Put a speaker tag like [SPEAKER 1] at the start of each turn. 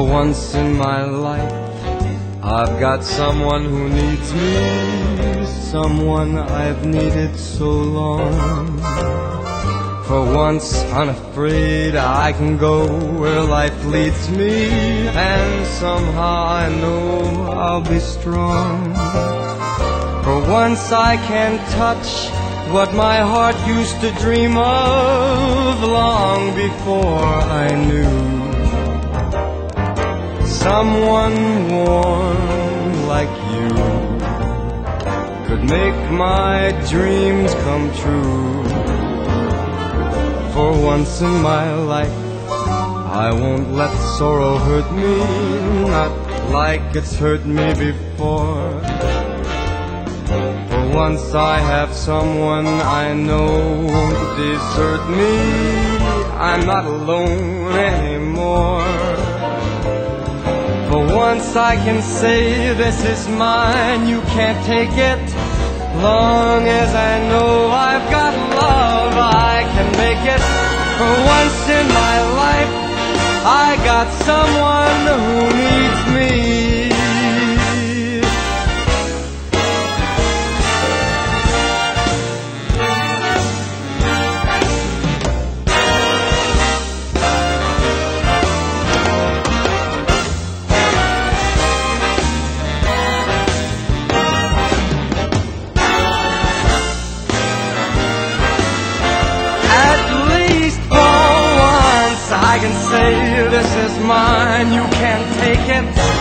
[SPEAKER 1] For once in my life, I've got someone who needs me, someone I've needed so long. For once unafraid, I can go where life leads me, and somehow I know I'll be strong. For once I can touch what my heart used to dream of long before I knew. Someone warm like you could make my dreams come true. For once in my life, I won't let sorrow hurt me, not like it's hurt me before. For once I have someone I know won't desert me, I'm not alone anymore. For once I can say this is mine, you can't take it. Long as I know I've got love, I can make it. For once in my life, I got someone who needs me. I can say this is mine, you can't take it.